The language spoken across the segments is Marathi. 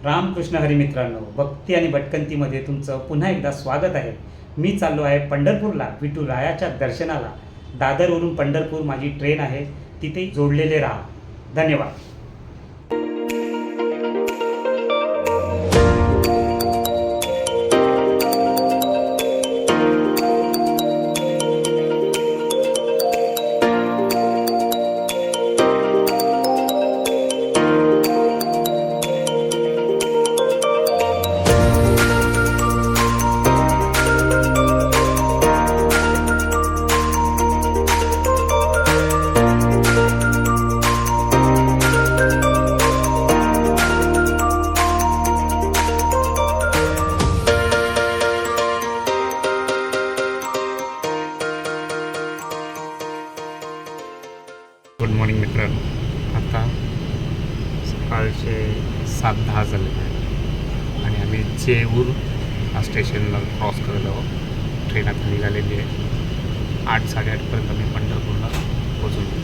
रामकृष्ण हरी मित्रांनो, भक्ती आणि भटकंतीमध्ये तुमचं पुन्हा एकदा स्वागत आहे. मी चाललो आहे पंढरपूरला विठुरायाच्या दर्शनाला. दादरवरून पंढरपूर माझी ट्रेन आहे, तिथे जोडलेले राहा. धन्यवाद. गुड मॉर्निंग मित्रांनो, आता सकाळचे 7:10 झाले आहे आणि आम्ही जेऊर हा स्टेशनला क्रॉस करत आहोत. ट्रेन आता निघालेली आहे. 8-8:30पर्यंत आम्ही पंढरपूरला पोहोचलो.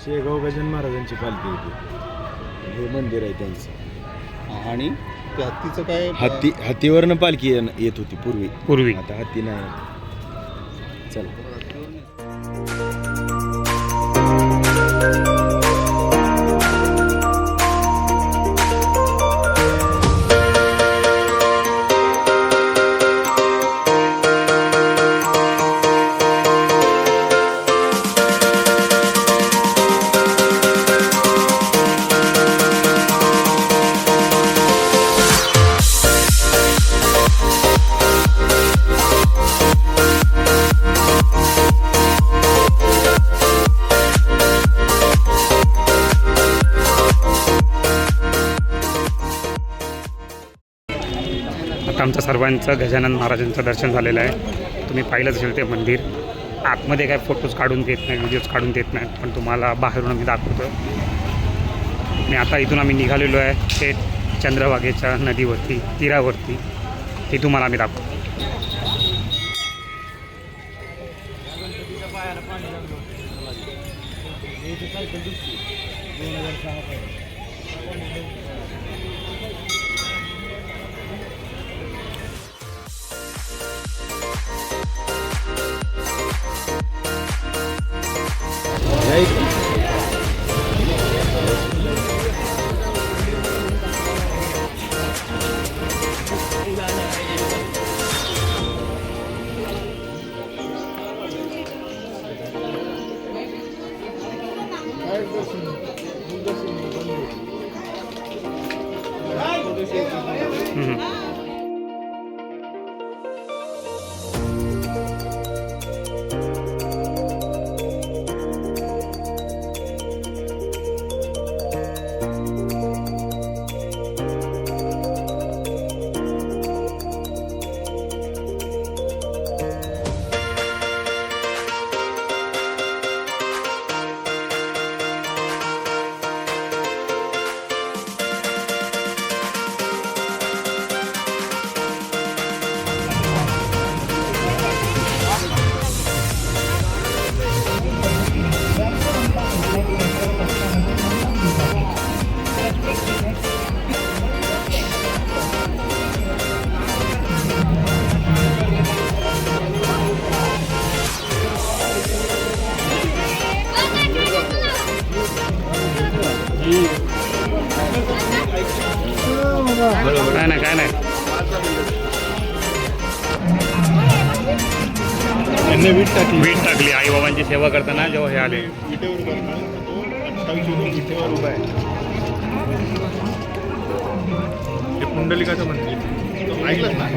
शेगाव गजानन महाराजांची पालखी होती. हे मंदिर आहे त्यांचं. आणि त्या हत्तीचं काय? हत्तीवरनं पालखी येत होती पूर्वी. आता हत्ती नाही. चला. आता आमचं सर्वांचं गजानन महाराजांचं दर्शन झालेलं आहे. तुम्ही पाहिलंच असेल ते मंदिर. आतमध्ये काय फोटोज काढून देत नाही, व्हिडिओज काढून देत नाहीत, पण तुम्हाला बाहेरून आम्ही दाखवतो. आणि आता इथून आम्ही निघालेलो आहे थेट चंद्रभागेच्या नदीवरती, तीरावरती. हे तुम्हाला आम्ही दाखवतो. त्यांनी वीट टाकली. वीट टाकली आईबाबांची सेवा करताना जेव्हा हे आले. विटेवर उभा आहे. तो 28 वर्ष विटेवर उभा आहे. हे पुंडलिकाचं मंदिर. तो ऐकलंच ना?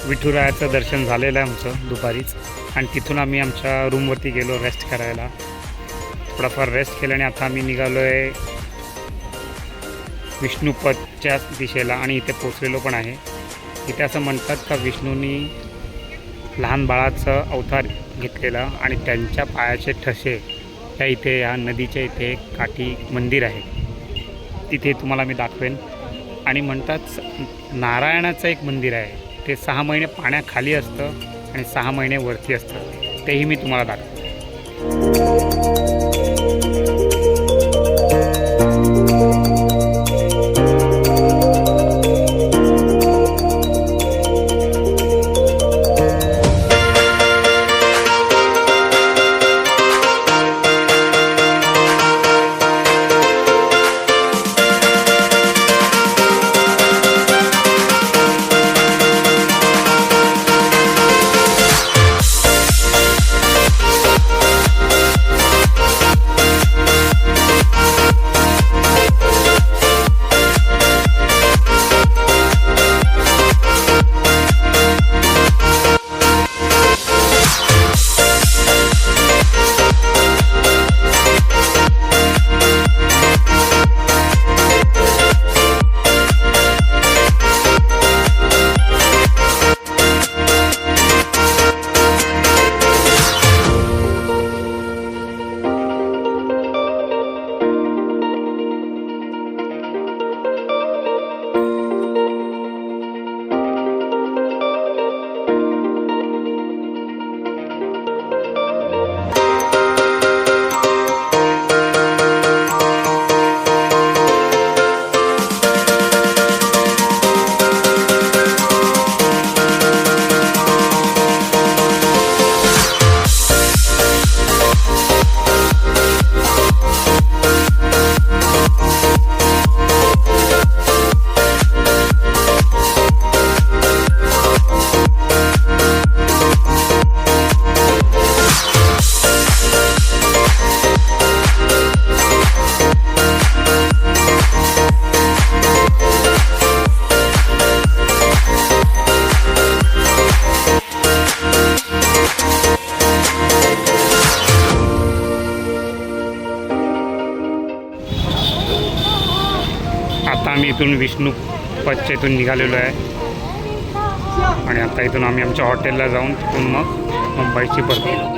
विठुरायाचं दर्शन झालेलं आहे आमचं दुपारीच. आणि तिथून आम्ही आमच्या रूमवरती गेलो रेस्ट करायला. थोडाफार रेस्ट केल्याने आता आम्ही निघालो आहे विष्णुपदच्या दिशेला आणि इथे पोचलेलो पण आहे. इथे असं म्हणतात का विष्णूंनी लहान बाळाचं अवतार घेतलेला आणि त्यांच्या पायाचे ठसे त्या इथे या नदीच्या इथे काठी मंदिर आहे. तिथे तुम्हाला मी दाखवेन. आणि म्हणतात नारायणाचं एक मंदिर आहे, ते 6 महिने पाण्याखाली असतं आणि 6 महिने वरती असतं. तेही मी तुम्हाला दाखवेन. आता आम्ही इथून विष्णू पच्च्या इथून निघालेलो आहे आणि आता इथून आम्ही आमच्या हॉटेलला जाऊन तिथून मग मुंबईची परत.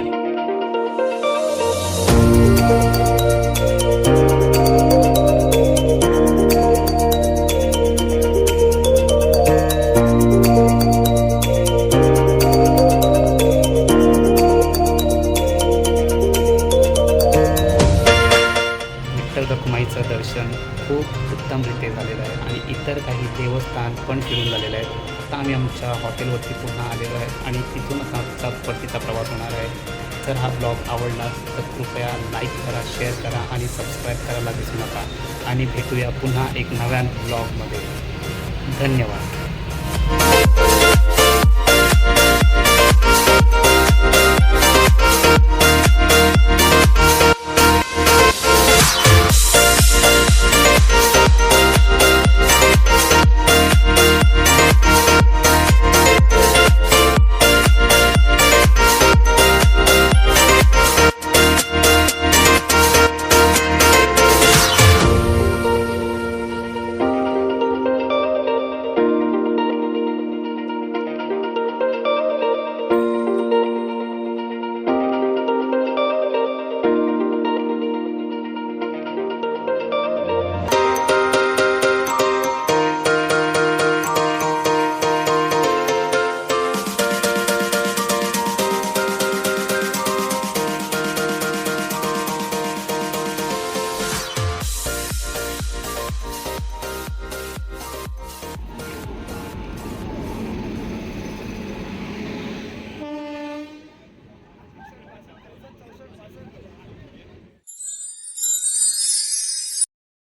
विठ्ठल रखुमाईचं दर्शन खूप उत्तमरित्या झालेलं आहे आणि इतर काही देवस्थान पण फिरून झालेलं आहे. आता आम्ही आमच्या हॉटेलवरती पुन्हा आलेलो आहे आणि तिथूनच आमचा परतीचा प्रवास होणार आहे. जर हा ब्लॉग आवडला तर कृपया लाईक करा, शेअर करा आणि सबस्क्राईब करायला विसरू नका आणि भेटूया पुन्हा एक नव्या ब्लॉगमध्ये. धन्यवाद.